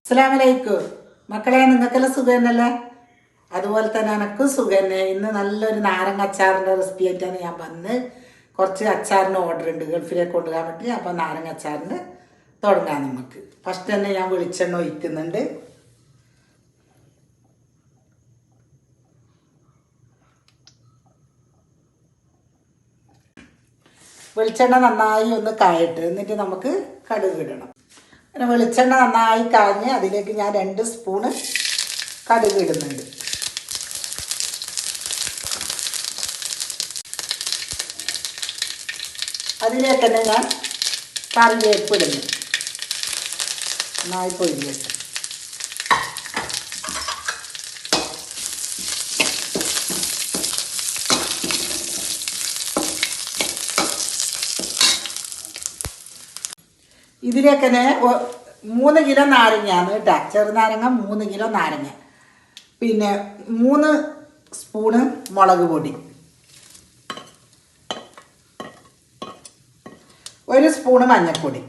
അസ്സലാമലൈക്കും മക്കളെ, നിങ്ങൾക്കെല്ലാം സുഖം തന്നെയല്ലേ? അതുപോലെ തന്നെ എനക്കും സുഖം തന്നെ. ഇന്ന് നല്ലൊരു നാരങ്ങ അച്ചാറിൻ്റെ റെസിപ്പി ആയിട്ടാണ് ഞാൻ വന്ന്. കുറച്ച് അച്ചാറിന് ഓർഡർ ഉണ്ട് ഗൾഫിലേക്ക് കൊണ്ടുപോകാൻ വേണ്ടി. അപ്പോൾ നാരങ്ങ അച്ചാറിന് തുടങ്ങാം നമുക്ക്. ഫസ്റ്റ് തന്നെ ഞാൻ വെളിച്ചെണ്ണ ഒഴിക്കുന്നുണ്ട്. വെളിച്ചെണ്ണ നന്നായി ഒന്ന് കായട്ട്, എന്നിട്ട് നമുക്ക് കടുക് ഇടണം. പിന്നെ വെളിച്ചെണ്ണ നന്നായി കാഞ്ഞ് അതിലേക്ക് ഞാൻ 2 സ്പൂണ് കടുക് ഇടുന്നുണ്ട്. അതിലേക്ക് തന്നെ ഞാൻ കറിവേപ്പ് ഇടുന്നു. നന്നായി പൊരിഞ്ഞിട്ട് ഇതിലേക്ക് തന്നെ 3 കിലോ നാരങ്ങയാണ് കേട്ടോ. ചെറുനാരങ്ങ 3 കിലോ നാരങ്ങ. പിന്നെ 3 സ്പൂണ് മുളക് പൊടി, 1 സ്പൂണ് മഞ്ഞൾപ്പൊടി,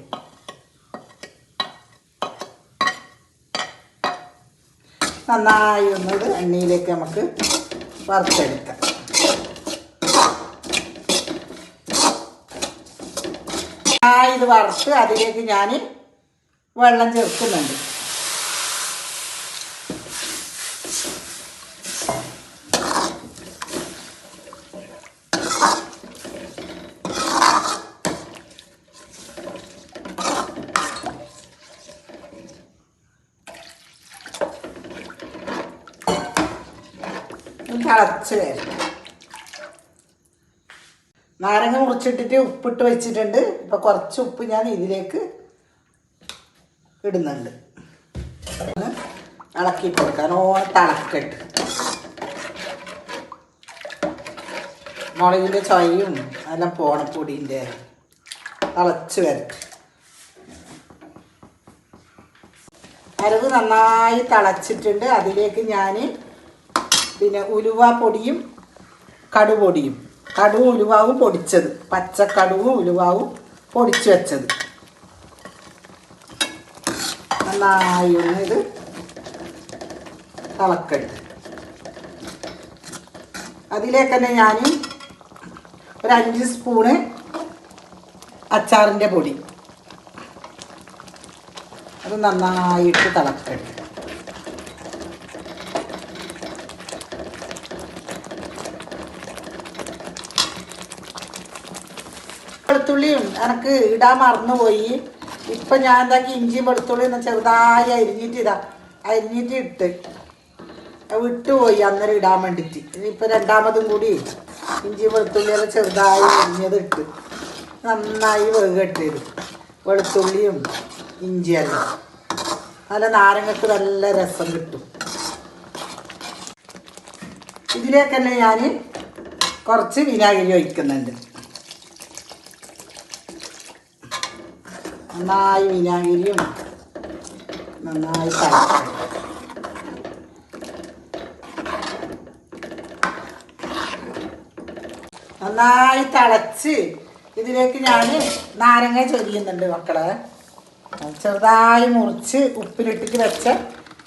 നന്നായി ഒന്നത് എണ്ണയിലേക്ക് നമുക്ക് വറുത്തെടുക്കാം. ഇത് വറുത്ത് അതിലേക്ക് ഞാൻ വെള്ളം ചേർക്കുന്നുണ്ട്. തിളച്ച് വരും. നാരങ്ങ മുറിച്ചിട്ടിട്ട് ഉപ്പിട്ട് വെച്ചിട്ടുണ്ട്. ഇപ്പം കുറച്ച് ഉപ്പ് ഞാൻ ഇതിലേക്ക് ഇടുന്നുണ്ട്. ഇളക്കി കൊടുക്കാൻ തിളക്കട്ട്. മുളകിൻ്റെ ചൊയ്യും എല്ലാം പൊടീൻ്റെ തിളച്ച് വരട്ടെ. അരവ് നന്നായി തിളച്ചിട്ടുണ്ട്. അതിലേക്ക് ഞാൻ പിന്നെ ഉലുവ പൊടിയും കടുപൊടിയും, കടുവും ഉലുവാവും പൊടിച്ചത്, പച്ചക്കടുവും ഉലുവാവും പൊടിച്ച് വെച്ചത് നന്നായി ഒന്ന് ഇത് തിളക്കട്ട്. അതിലേക്ക് തന്നെ ഞാൻ ഒരു 5 സ്പൂണ് അച്ചാറിൻ്റെ പൊടി, അത് നന്നായിട്ട് തിളക്കട്ട്. വെളുത്തുള്ളിയും എനിക്ക് ഇടാൻ മറന്നുപോയി. ഇപ്പം ഞാൻ എന്താക്കി ഇഞ്ചിയും വെളുത്തുള്ളിയും ചെറുതായി അരിഞ്ഞിട്ട് ഇട്ട് വിട്ടുപോയി അന്നേരം ഇടാൻ വേണ്ടിയിട്ട്. ഇപ്പം രണ്ടാമതും കൂടി ഇഞ്ചി വെളുത്തുള്ളിയെല്ലാം ചെറുതായി അരിഞ്ഞത് ഇട്ട് നന്നായി വേഗട്ട്. വെളുത്തുള്ളിയും ഇഞ്ചിയെല്ലാം നല്ല നാരങ്ങക്ക് നല്ല രസം കിട്ടും. ഇതിലേക്ക് തന്നെ ഞാൻ കുറച്ച് വിനാഗിരി ഒഴിക്കുന്നുണ്ട്. നന്നായി വിനാഗിരിയും നന്നായി തിളക്കണം. നന്നായി തിളച്ച് ഇതിലേക്ക് ഞാൻ നാരങ്ങ ചൊരിയുന്നുണ്ട് മക്കളെ. ചെറുതായി മുറിച്ച് ഉപ്പിലിട്ടിട്ട് വെച്ച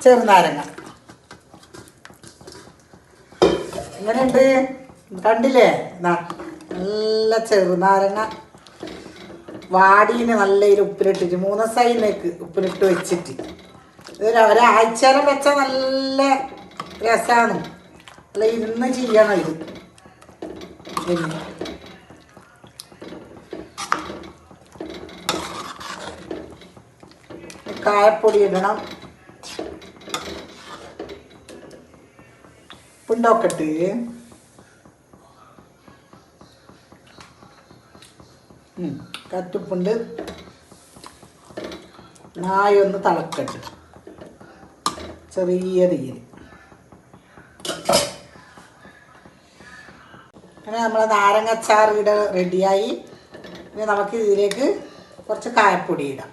ചെറുനാരങ്ങ. എങ്ങനെയുണ്ട് കണ്ടില്ലേ? നല്ല ചെറുനാരങ്ങ വാടീന് നല്ല ഉപ്പിലിട്ടിട്ട് 3 ദിവസമായിലേക്ക് ഉപ്പിലിട്ട് വെച്ചിട്ട് ഒരാഴ്ചയിലും വെച്ചാൽ നല്ല രസമാണ്. അല്ല ഇരുന്ന് ചെയ്യണം ഇത്. പിന്നെ കായപ്പൊടി ഇടണം. ഉണ്ടോക്കട്ട് കറ്റുപ്പുണ്ട്. നായൊന്ന് തിളക്കട്ട് ചെറിയ തീയിൽ. അങ്ങനെ നമ്മളെ നാരങ്ങച്ചാർ ഇവിടെ റെഡിയായി. ഇനി നമുക്ക് ഇതിലേക്ക് കുറച്ച് കായപ്പൊടി ഇടാം.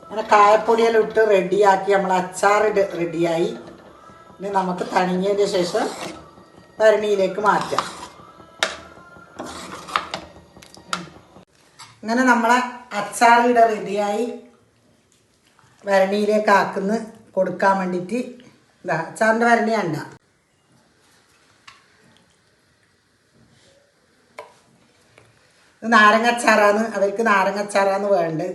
അങ്ങനെ കായപ്പൊടിയെല്ലാം ഇട്ട് റെഡിയാക്കി നമ്മളെ അച്ചാർ റെഡിയായി. ഇനി നമുക്ക് തണിഞ്ഞതിന് ശേഷം ഭരണിയിലേക്ക് മാറ്റാം. അങ്ങനെ നമ്മളെ അച്ചാറിടെ റെഡിയായി ഭരണിയിലേക്ക് ആക്കുന്ന കൊടുക്കാൻ വേണ്ടിയിട്ട് ഇതാ അച്ചാറിൻ്റെ ഭരണി കണ്ട. ഇത് നാരങ്ങ അച്ചാറാണ്, അവർക്ക് നാരങ്ങ അച്ചാറാണ് വേണ്ടത്.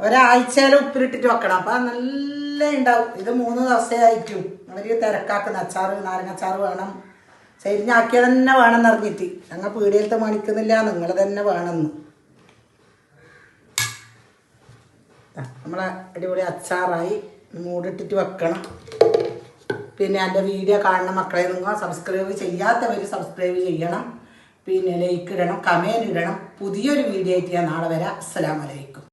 ഒരാഴ്ചയിൽ ഉപ്പിലിട്ടിട്ട് വെക്കണം, അപ്പം നല്ല ഉണ്ടാവും. ഇത് 3 ദിവസമേ ആയിട്ടും അവർ തിരക്കാക്കുന്ന അച്ചാറ് നാരങ്ങ അച്ചാറ് വേണം, ശരിഞ്ഞാക്കിയത് തന്നെ വേണമെന്ന് അറിഞ്ഞിട്ട് ഞങ്ങൾ പീടികയിലത്തെ മണിക്കുന്നില്ല, നിങ്ങൾ തന്നെ വേണമെന്ന്. നമ്മളെ അടിപൊളി അച്ചാറായി മൂടിട്ടിട്ട് വെക്കണം. പിന്നെ എൻ്റെ വീഡിയോ കാണുന്ന മക്കളെ നിങ്ങൾ സബ്സ്ക്രൈബ് ചെയ്യാത്തവർ സബ്സ്ക്രൈബ് ചെയ്യണം, പിന്നെ ലൈക്ക് ഇടണം, കമൻറ്റ് ഇടണം. പുതിയൊരു വീഡിയോ ആയിട്ട് ഞാൻ നാളെ വരാം. അസ്സലാമു അലൈക്കും.